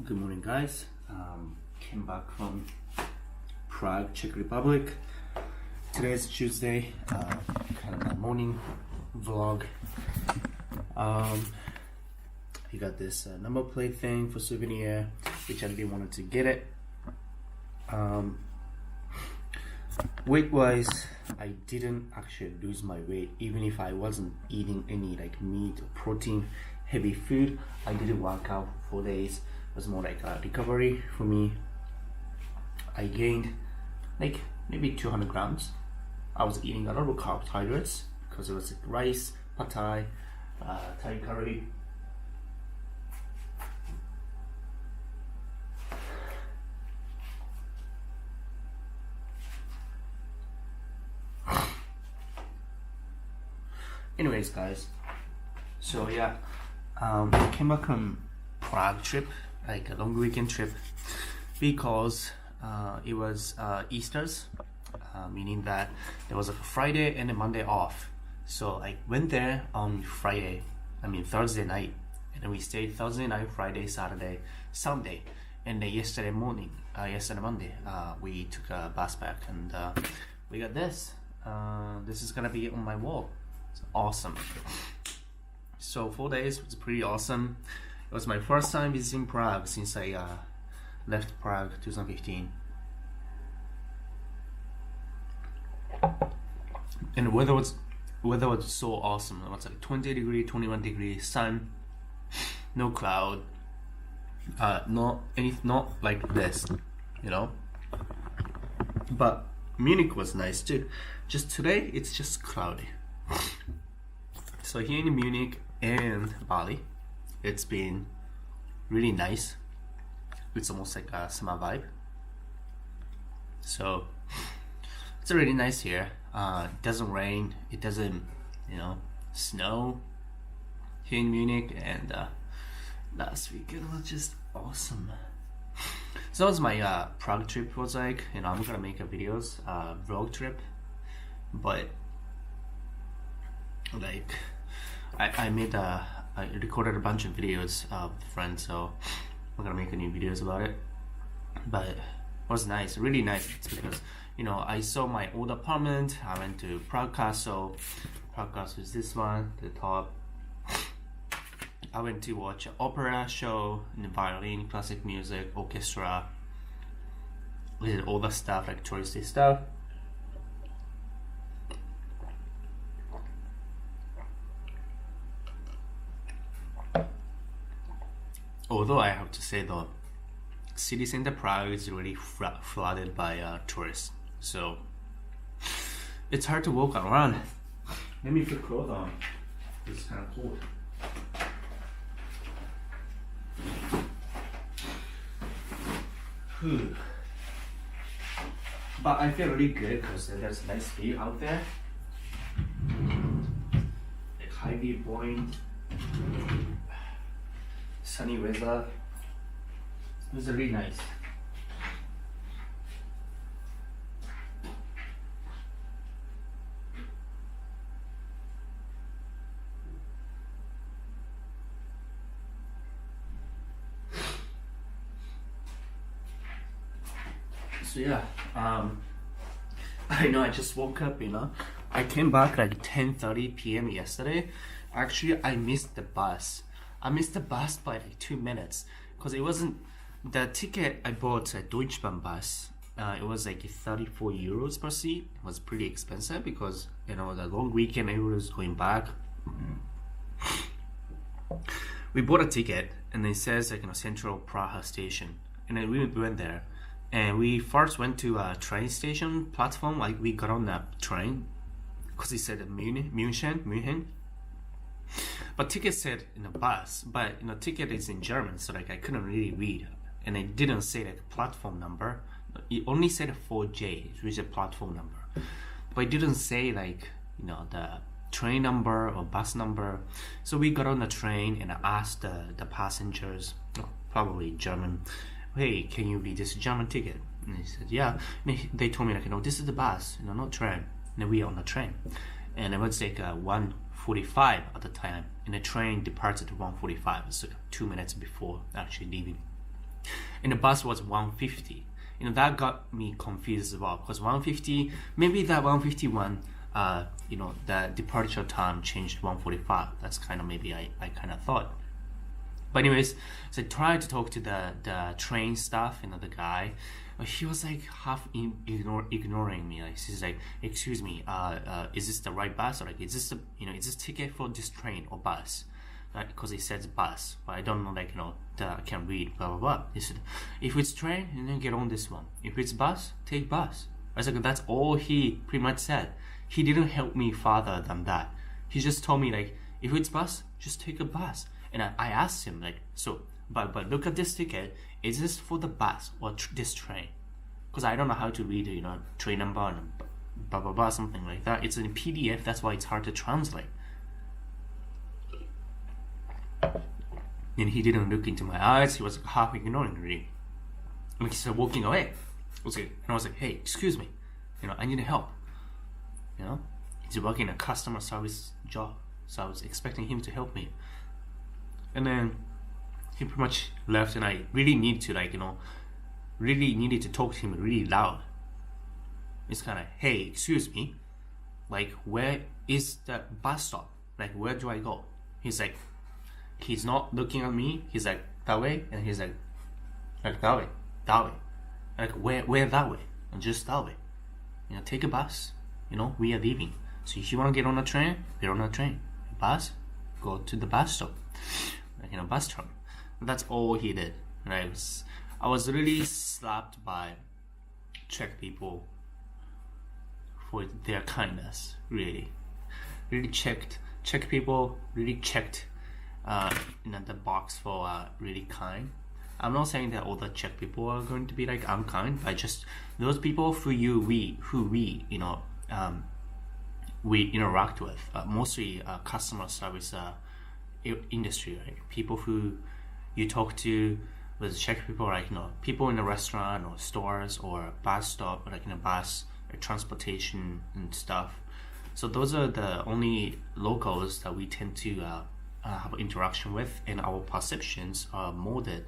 Good morning, guys. Came back from Prague, Czech Republic. Today is Tuesday, kind of my morning vlog. You got this number plate thing for souvenir, which I really wanted to get it. Weight-wise, I didn't actually lose my weight, even if I wasn't eating any like meat or protein heavy food. I didn't work out for 4 days. It was more like a recovery for me. I gained like maybe 200 grams. I was eating a lot of carbohydrates because it was like rice, pad thai, Thai curry. Anyways, guys, so yeah, I came back from Prague trip, like a long weekend trip, because it was Easter's, meaning that there was like a Friday and a Monday off. So I went there on Thursday night, and then we stayed Thursday night, Friday, Saturday, Sunday, and then yesterday Monday, we took a bus back, and we got this. This is gonna be on my wall. It's awesome. So 4 days was pretty awesome. It was my first time visiting Prague since I left Prague 2015. And the weather was so awesome. It was like 20 degree, 21 degree, sun, no cloud, not like this, you know. But Munich was nice too. Just today, it's just cloudy. So here in Munich and Bali, it's been really nice. It's almost like a summer vibe. So it's really nice here. It doesn't rain. It doesn't, snow here in Munich. And last weekend was just awesome. So that was my Prague trip. Was like, I'm gonna make a videos vlog trip, but like I recorded a bunch of videos with friends, so I'm gonna make a new videos about it. But it was nice, really nice. It's because I saw my old apartment. I went to Prague Castle. Prague Castle is this one, the top. I went to watch an opera show, violin, classic music, orchestra. We did all the stuff, like touristy stuff. Although I have to say though, city center Prague is really flooded by tourists, so it's hard to walk around. Let me put clothes on. It's kind of cold. But I feel really good because there's a nice view out there, like high view point. Sunny weather. It was really nice. So yeah, I know I just woke up, I came back like 10:30 p.m. yesterday. Actually, I missed the bus. I missed the bus by like 2 minutes because it wasn't the ticket I bought a Deutsche Bahn bus. It was like 34 euros per seat. It was pretty expensive because the long weekend everyone was going back. We bought a ticket and it says like Central Praha station, and then we went there, and we first went to a train station platform. Like we got on the train because it said München. But ticket said in the bus, but ticket is in German, so like I couldn't really read, and it didn't say like platform number. It only said 4J, which is a platform number, but it didn't say like the train number or bus number. So we got on the train and I asked the passengers, probably German, hey, can you read this German ticket? And they said yeah. And they told me like this is the bus, not train. And we are on the train, and it was like 1:45 at the time, and the train departed at 1:45. It's like 2 minutes before actually leaving. and the bus was 150. That got me confused as well, because 150, maybe that 151, the departure time changed 145. That's kind of maybe I kind of thought. But anyways, so I tried to talk to the train staff, the guy. He was like half ignoring me. Like, he's like, "Excuse me, is this the right bus? Or like, is this ticket for this train or bus?" Because it says bus, but I don't know, I can't read, blah blah blah. He said, "If it's train, then get on this one. If it's bus, take bus." I was like, that's all he pretty much said. He didn't help me further than that. He just told me, like, if it's bus, just take a bus. And I asked him, like, so, but look at this ticket. Is this for the bus or this train? Because I don't know how to read, train number and blah blah blah, something like that. It's in PDF. That's why it's hard to translate. And he didn't look into my eyes. He was half ignoring me. And he started walking away. And I was like, "Hey, excuse me. I need help." He's working a customer service job, so I was expecting him to help me. And then he pretty much left, and I really need to, really needed to talk to him really loud. It's kind of, "Hey, excuse me. Like, where is the bus stop? Like, where do I go?" He's not looking at me. He's like, "That way," and he's like that way. Like, where that way? And just that way. Take a bus. We are leaving. So if you want to get on a train, get on a train. Bus, go to the bus stop. Bus stop. That's all he did. And I was really slapped by Czech people for their kindness. Really checked. Czech people really checked the box for really kind. I'm not saying that all the Czech people are going to be like unkind, but just those people we interact with, mostly customer service industry, right? People who you talk to with Czech people, like people in a restaurant or stores or bus stop, like in a bus or transportation and stuff. So those are the only locals that we tend to have interaction with, and our perceptions are molded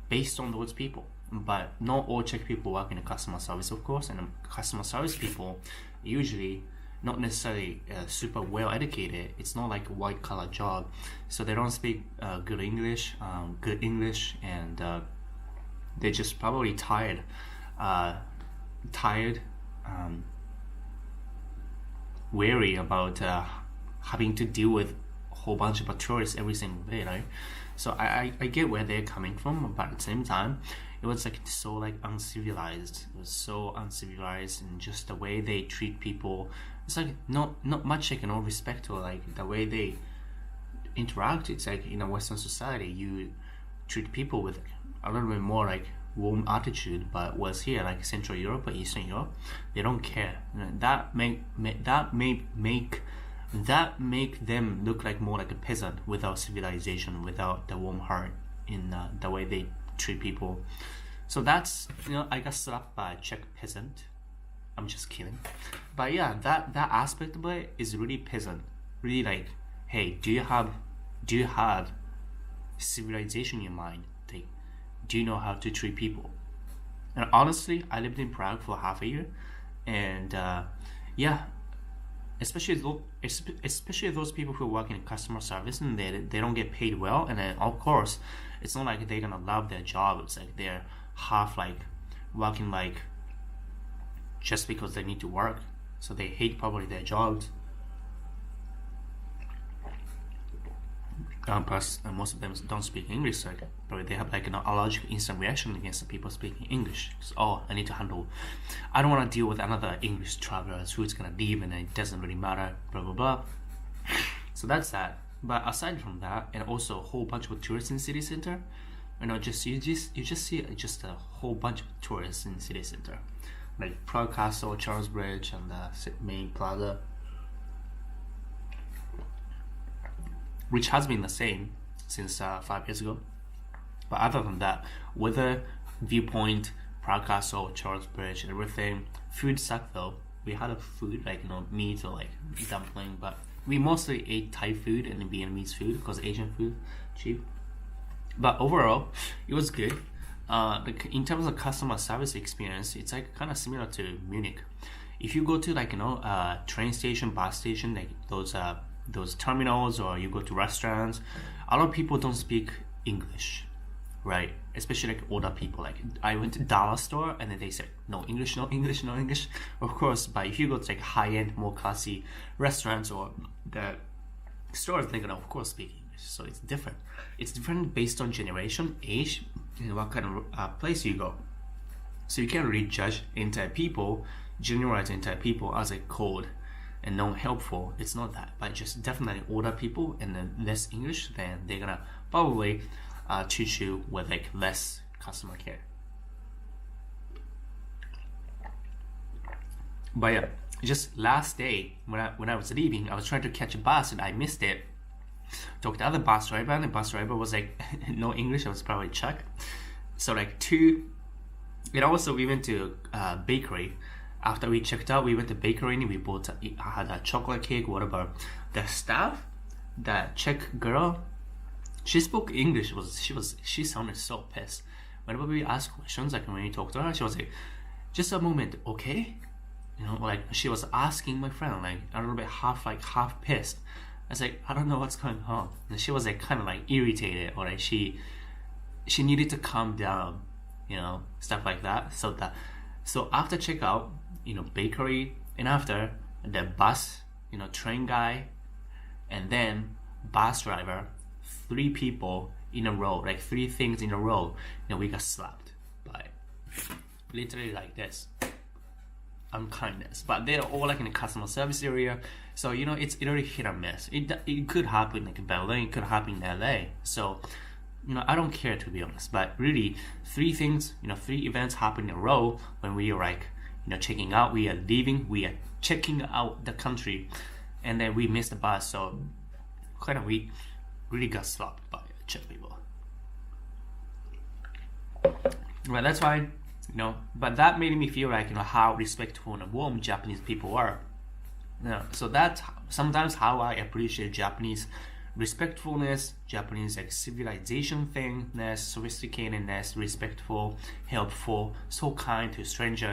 based on those people. But not all Czech people work in a customer service, of course, and customer service people usually not necessarily super well educated. It's not like a white collar job, so they don't speak good English, and they're just probably tired, wary about having to deal with a whole bunch of tourists every single day, right? So I get where they're coming from, but at the same time, it was like so like uncivilized. It was so uncivilized, and just the way they treat people. It's like not much like respect, or like the way they interact. It's like in a Western society, you treat people with a little bit more like warm attitude, but was here like Central Europe or Eastern Europe, they don't care. That make them look like more like a peasant without civilization, without the warm heart in the way they treat people. So that's, I got slapped by a Czech peasant. I'm just kidding, but yeah, that aspect of it is really peasant. Really like, hey, do you have civilization in your mind? Like, do you know how to treat people? And honestly, I lived in Prague for half a year, and especially those people who work in customer service and they don't get paid well, and then of course it's not like they're gonna love their job. It's like they're half like working like just because they need to work, so they hate probably their jobs. Plus, most of them don't speak English, so probably they have like an allergic instant reaction against the people speaking English. So, I don't want to deal with another English travelers who's gonna leave, and it doesn't really matter, blah blah blah. So that's that. But aside from that, and also a whole bunch of tourists in city center, you just see just a whole bunch of tourists in city center, like Prague Castle, Charles Bridge, and the main plaza, which has been the same since 5 years ago. But other than that, weather, viewpoint, Prague Castle, Charles Bridge, everything, food sucked though. We had a food like meat or like dumpling, but we mostly ate Thai food and Vietnamese food because Asian food cheap. But overall, it was good. like in terms of customer service experience, it's like kind of similar to Munich. If you go to like train station, bus station, like those terminals, or you go to restaurants, a lot of people don't speak English, right? Especially like older people. Like I went to dollar store and then they said no English, no English, no English. Of course, but if you go to like high-end, more classy restaurants or the stores, they're gonna of course speak English. So it's different. It's different based on generation, age, and what kind of place you go. So you can't really judge entire people, generalize entire people as a cold and non-helpful. It's not that, but just definitely older people and then less English, then they're gonna probably treat you with like less customer care. But yeah, just last day when I was leaving, I was trying to catch a bus and I missed it. Talked to other bus driver, and the bus driver was like no English. I was probably Czech. So like and also we went to bakery. After we checked out, we went to bakery and we had a chocolate cake, whatever. The staff, that Czech girl, she spoke English. She sounded so pissed. Whenever we asked questions, like when we talked to her, she was like, "Just a moment, okay?" You know, like she was asking my friend, like a little bit half pissed. I was like, I don't know what's going on. And she was like kind of like irritated, or like she needed to calm down, you know, stuff like that. So after checkout, you know, bakery, and after the bus, you know, train guy, and then bus driver, 3 people in a row, like 3 things in a row, you know, we got slapped by literally like this. Unkindness, but they're all like in the customer service area, so you know it's really hit or miss. It could happen like in Berlin, it could happen in LA. So you know I don't care, to be honest. But really, 3 things, you know, 3 events happen in a row when we are like, you know, checking out, we are leaving, we are checking out the country, and then we missed the bus. So kind of we really got slapped by Czech people. Well, that's fine. You know, but that made me feel like, you know, how respectful and warm Japanese people are. You know, so that's sometimes how I appreciate Japanese respectfulness, Japanese like civilization thingness, sophisticatedness, respectful, helpful, so kind to strangers.